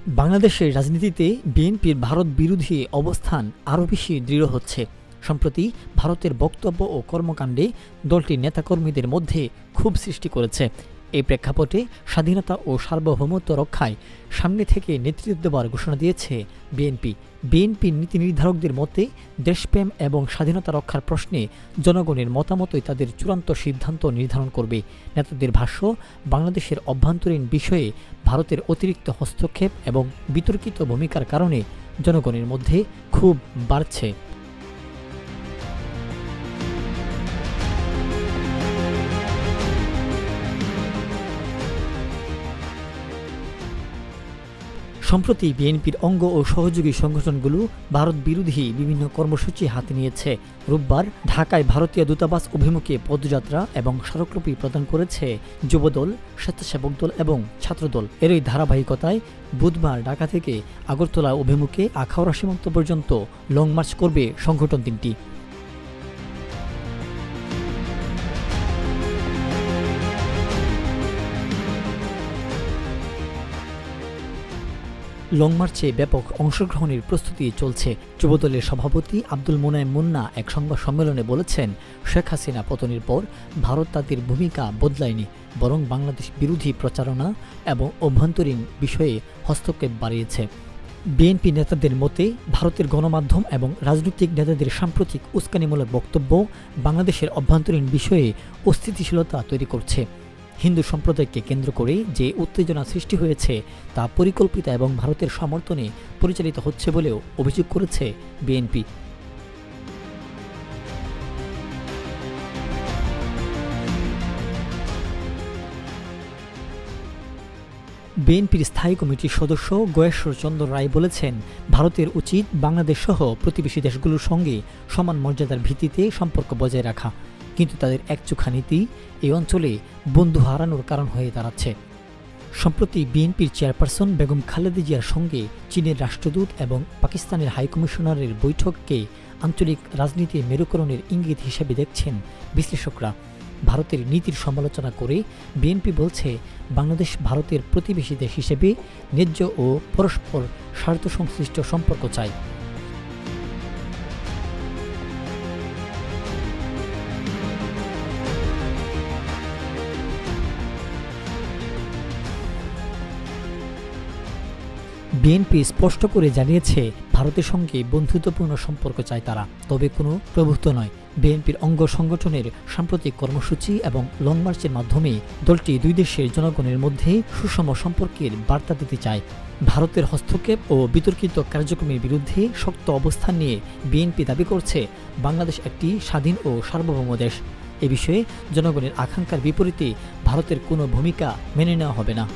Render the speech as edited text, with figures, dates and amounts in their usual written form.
বাংলাদেশের রাজনীতিতে বিএনপির ভারত বিরোধী অবস্থান আরও বেশি দৃঢ় হচ্ছে। সম্প্রতি ভারতের বক্তব্য ও কর্মকাণ্ডে দলটির নেতাকর্মীদের মধ্যে ক্ষোভ সৃষ্টি করেছে। এই প্রেক্ষাপটে স্বাধীনতা ও সার্বভৌমত্ব রক্ষায় সামনে থেকে নেতৃত্ব দেওয়ার ঘোষণা দিয়েছে বিএনপি। বিএনপির নীতি নির্ধারকদের মতে দেশপ্রেম এবং স্বাধীনতা রক্ষার প্রশ্নে জনগণের মতামতই তাদের চূড়ান্ত সিদ্ধান্ত নির্ধারণ করবে। নেতাদের ভাষ্য, বাংলাদেশের অভ্যন্তরীণ বিষয়ে ভারতের অতিরিক্ত হস্তক্ষেপ এবং বিতর্কিত ভূমিকার কারণে জনগণের মধ্যে ক্ষোভ বাড়ছে। সম্প্রতি বিএনপির অঙ্গ ও সহযোগী সংগঠনগুলো ভারত বিরোধী বিভিন্ন কর্মসূচি হাতে নিয়েছে। রোববার ঢাকায় ভারতীয় দূতাবাস অভিমুখে পদযাত্রা এবং স্মারকলিপি প্রদান করেছে যুবদল, স্বেচ্ছাসেবক দল এবং ছাত্রদল। এরই ধারাবাহিকতায় বুধবার ঢাকা থেকে আগরতলা অভিমুখে আখাউড়া সীমান্ত পর্যন্ত লং মার্চ করবে সংগঠন তিনটি। লং মার্চে ব্যাপক অংশগ্রহণের প্রস্তুতি চলছে। যুবদলের সভাপতি আব্দুল মোনায়েম মুন্না এক সংবাদ সম্মেলনে বলেছেন, শেখ হাসিনা পতনের পর ভারত তাদের ভূমিকা বদলায়নি, বরং বাংলাদেশ বিরোধী প্রচারণা এবং অভ্যন্তরীণ বিষয়ে হস্তক্ষেপ বাড়িয়েছে। বিএনপি নেতাদের মতে ভারতের গণমাধ্যম এবং রাজনৈতিক নেতাদের সাম্প্রতিক উস্কানিমূলক বক্তব্য বাংলাদেশের অভ্যন্তরীণ বিষয়ে অস্থিতিশীলতা তৈরি করছে। হিন্দু সম্প্রদায়কে কেন্দ্র করে যে উত্তেজনা সৃষ্টি হয়েছে তা পরিকল্পিত এবং ভারতের সমর্থনে পরিচালিত হচ্ছে বলেও অভিযোগ করেছে বিএনপি। বিএনপির স্থায়ী কমিটির সদস্য গয়েশ্বর চন্দ্র রায় বলেছেন, ভারতের উচিত বাংলাদেশ সহ প্রতিবেশী দেশগুলোর সঙ্গে সমান মর্যাদার ভিত্তিতে সম্পর্ক বজায় রাখা, কিন্তু তাদের একচোখা নীতি এই অঞ্চলে বন্ধু হারানোর কারণ হয়ে দাঁড়াচ্ছে। সম্প্রতি বিএনপির চেয়ারপারসন বেগম খালেদা জিয়ার সঙ্গে চীনের রাষ্ট্রদূত এবং পাকিস্তানের হাইকমিশনারের বৈঠককে আঞ্চলিক রাজনীতির মেরুকরণের ইঙ্গিত হিসেবে দেখছেন বিশ্লেষকরা। ভারতের নীতির সমালোচনা করে বিএনপি বলছে, বাংলাদেশ ভারতের প্রতিবেশী দেশ হিসেবে ন্যায্য ও পরস্পর স্বার্থ সংশ্লিষ্ট সম্পর্ক চায়। বিএনপি স্পষ্ট করে জানিয়েছে, ভারতের সঙ্গে বন্ধুত্বপূর্ণ সম্পর্ক চায় তারা, তবে কোনো প্রভুত্ব নয়। বিএনপির অঙ্গ সংগঠনের সাম্প্রতিক কর্মসূচি এবং লং মার্চের মাধ্যমে দলটি দুই দেশের জনগণের মধ্যে সুষম সম্পর্কের বার্তা দিতে চায়। ভারতের হস্তক্ষেপ ও বিতর্কিত কার্যক্রমের বিরুদ্ধে শক্ত অবস্থান নিয়ে বিএনপি দাবি করছে, বাংলাদেশ একটি স্বাধীন ও সার্বভৌম দেশ। এ বিষয়ে জনগণের আকাঙ্ক্ষার বিপরীতে ভারতের কোনো ভূমিকা মেনে নেওয়া হবে না।